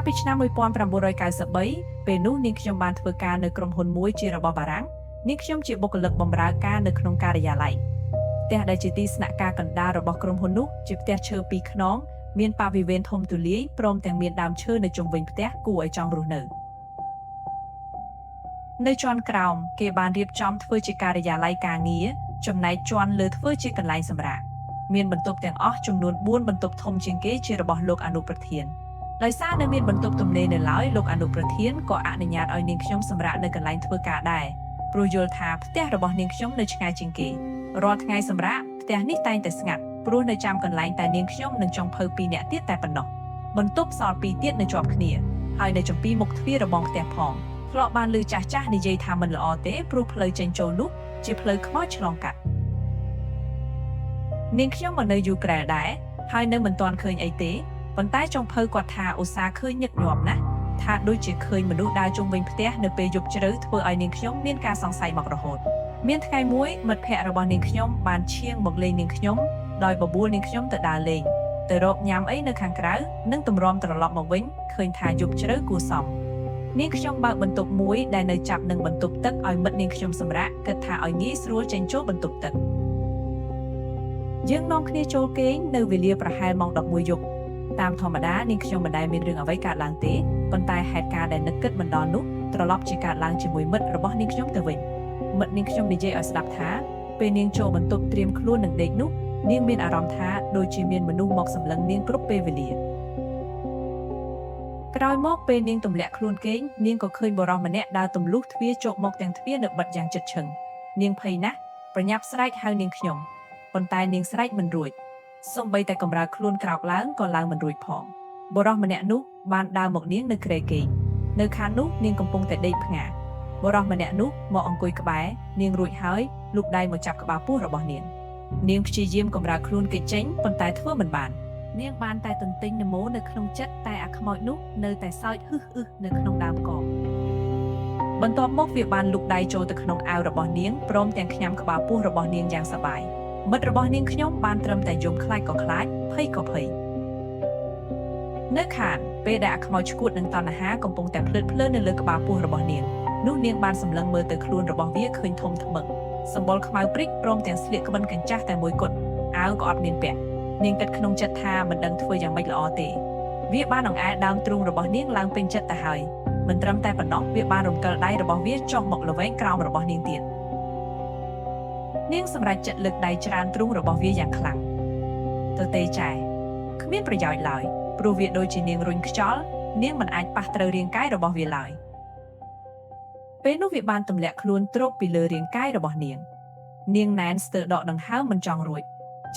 ពីឆ្នាំ1993ពេលនោះនាងខ្ញុំបានធ្វើការនៅក្រុមហ៊ុនមួយជារបស់បារាំងនាងខ្ញុំជាបុគ្គលិកបម្រើការនៅក្នុងការិយាល័យផ្ទះដែលជាទីស្នាក់ការកណ្ដាលរបស់ក្រុមហ៊ុននោះជាផ្ទះឈើ2ខ្នងមានបរិវេណធំទូលាយព្រមទាំងមានដើមឈើនៅជុំវិញផ្ទះគួរឲ្យចង់រស់នៅជាន់ក្រោមគេបានរៀបចំធ្វើជាការិយាល័យការងារចំណែកជាន់លើធ្វើជាកន្លែងសម្រាកមានបន្ទប់ទាំងអស់ចំនួន4បន្ទប់ធំជាងគេជារបស់លោកអនុប្រធានដោយសារនៅមានបន្ទប់ទំនេរនៅឡើយលោកអនុប្រធានក៏អនុញ្ញាតឲ្យនាងខ្ញុំសម្រាកនៅកន្លែងធ្វើការដែរព្រោះយល់ថាផ្ទះរបស់នាងខ្ញុំនៅឆ្ងាយជាងគេរាល់ថ្ងៃសម្រាកផ្ទះនេះតែងតែស្ងាត់ព្រោះនៅចាំកន្លែងតែនាងខ្ញុំនិងចុងភៅ2នាក់ទៀតតែប៉ុណ្ណោះបន្ទប់សល់2ទៀតនៅជាប់គ្នាហើយនៅចំពីមុខទ្វាររបងផ្ទះផងធ្លាប់បានឮចាស់និយាយថាមិនល្អទេព្រោះផ្លូវចេញចូលនោះជាផ្លូវខ្មោចឆ្លងកាត់នាងខ្ញុំមកនៅយូក្រែលដែរហើយនៅមិនទាន់ឃើញអីទេប៉ុន្តែចុងភៅគាត់ថាឧស្សាហ៍ឃើញញឹកញាប់ណាស់ថាដូចជាឃើញមនុស្សដើរជុំវិញផ្ទះនៅពេលយប់ជ្រៅធ្វើឲ្យនាងខ្ញុំមានការសង្ស័យមករហូតមានថ្ងៃមួយមិត្តភ័ក្តិរបស់នាងខ្ញុំបានឈៀងមកលេងនាងខ្ញុំដោយបបួលនាងខ្ញុំទៅដើរលេងទៅរកញ៉ាំអីនៅខាងក្រៅនិងទម្រាំត្រឡប់មកវិញឃើញថាយប់ជ្រៅគួរសមនាងខ្ញុំបើកបន្ទប់មួយដែលនៅចាប់នឹងបន្ទប់ទឹកឲ្យមិត្តនាងខ្ញុំសម្រាកគិតថាឲ្យងាយស្រួលចេញចូលបន្ទប់ទឹកយើងនាំគ្នាចូលគេងនៅវេលាប្រហែលម៉ោង11យប់តាមធម្មតានាងខ្ញុំមិនដែលមានរឿងអ្វីកើតឡើងទេប៉ុន្តែហេតុការណ៍ដែលនឹកគិតមិនដល់នោះត្រឡប់ជាកើតឡើងជាមួយមិត្តរបស់នាងខ្ញុំទៅវិញមិត្តនាងខ្ញុំនិយាយឲ្យស្ដាប់ថាពេលនាងចូលបន្ទប់ត្រៀមខ្លួននឹងដេកនោះនាងមានអារម្មណ៍ថាដូចជាមានមនុស្សមកសម្លឹងនាងគ្រប់ពេលវេលាក្រោយមកពេលនាងទម្លាក់ខ្លួនគេងនាងក៏ឃើញបុរសម្នាក់ដើរទម្លុះទ្វារជោគមកទាំងទ្វារនៅបិទយ៉ាងជិតឈឹងនាងភ័យណាស់ប្រញាប់ស្រែកហៅនាងខ្ញុំប៉ុន្តែនាងស្រែកមិនរួចសូម្បីតែកម្រើខ្លួនក្រោកឡើងក៏ឡើងមិនរួចផងបុរសម្នាក់នោះបានដើរមកនាងនៅគ្រែគេងនៅខាងនោះនាងកំពុងតែដេកផ្ងាបុរសម្នាក់នោះមកអង្គុយក្បែរនាងរួចហើយលូកដៃមកចាប់ក្បាលពោះរបស់នាងព្យាយាមកម្រើខ្លួនគេចេញប៉ុន្តែធ្វើមិនបាននាងបានតែទន្ទិញនមោនៅក្នុងចិត្តតែអាខ្មោចនោះនៅតែសើចនៅក្នុងដើមកបន្ទាប់មកវាបានលូកដៃចូលទៅក្នុងអាវរបស់នាងព្រមទាំងខ្ញាំក្បាលពោះរបស់នាងយ៉ាងសប្បាយមិត្តរបស់នាងខ្ញុំបានត្រឹមតែយំខ្លាចក៏ខ្លាចភ័យក៏ភ័យនៅខាងពេលដែលអាខ្មោចឈួតនឹងតណ្ហាកំពុងតែភ្លើតភ្លើននៅលើក្បាលពោះរបស់នាងនោះនាងបានសម្លឹងមើលទៅខ្លួនរបស់វាឃើញធំថ្មឹកសម្បុរខ្មៅព្រិចព្រមទាំងស្លៀកក្បិនកញ្ចាស់តែមួយគត់អាវក៏អត់មានពាក់នាងគិតក្នុងចិត្តថាមិនដឹងធ្វើយ៉ាងម៉េចល្អទេវាបានអង្អែលដើមទ្រូងរបស់នាងឡើងពេញចិត្តទៅហើយមិនត្រឹមតែប៉ុណ្ណោះវាបានរំកិលដៃរបស់វាចុះមកល្វែងក្រោមរបស់នាងទៀតនាងសម្រេចចិត្តលើកដៃច្រានទ្រូងរបស់វាយ៉ាងខ្លាំងទៅទេចែគ្មានប្រយោជន៍ឡើយព្រោះវាដូចជានាងរុញខ្យល់នាងមិនអាចប៉ះត្រូវរាងកាយរបស់វាឡើយពេលនោះវាបានទម្លាក់ខ្លួនទ្រពពីលើរាងកាយរបស់នាងណែនស្ទើរដកដង្ហើមមិនចង់រួច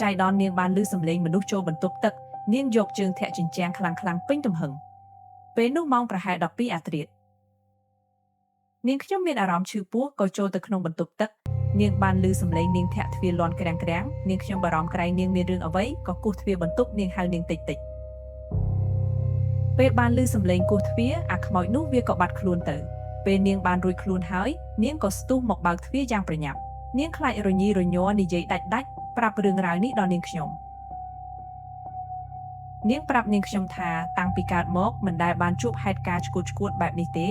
ចៃដន្យនាងបានឮសំឡេងមនុស្សចូលបន្ទប់ទឹកនាងយកជើងធាក់ជញ្ជាំងខ្លាំងពេញទំហឹងពេលនោះម៉ោងប្រហែល12អាធ្រាត្រនាងខ្ញុំមានអារម្មណ៍ឈឺពោះក៏ចូលទៅក្នុងបន្ទប់ទឹកនាងបានឮសំឡេងនាងធាក់ទ្វារលាន់ក្រាំងនាងខ្ញុំបារម្ភក្រែងនាងមានរឿងអ្វីក៏គោះទ្វារបន្ទប់នាងហៅនាងតិចពេលបានឮសំឡេងគោះទ្វារអាខ្មោចនោះវាក៏បាត់ខ្លួនទៅពេលនាងបានរួចខ្លួនហើយនាងក៏ស្ទុះមកបើកទ្វារយ៉ាងប្រញាប់នាងខ្លាចរញីរញ័រនិយាយដាច់ប្រាប់រឿងរ៉ាវនេះដល់នាងខ្ញុំនាងប្រាប់នាងខ្ញុំថាតាំងពីកើតមកមិនដែលបានជួបហេតុការណ៍ឈួតបែបនេះទេ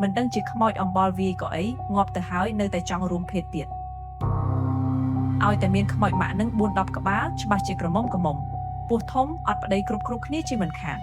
មិនដឹងជាខ្មោចអំបល់វាយក៏អីងាប់ទៅហើយនៅតែចង់រួមភេទទៀតឲ្យតែមានខ្មោចម៉ាក់នឹង4-10ក្បាលច្បាស់ជាក្រមុំពោះធំអត់ប្តីគ្រប់គ្នាជាមិនខាន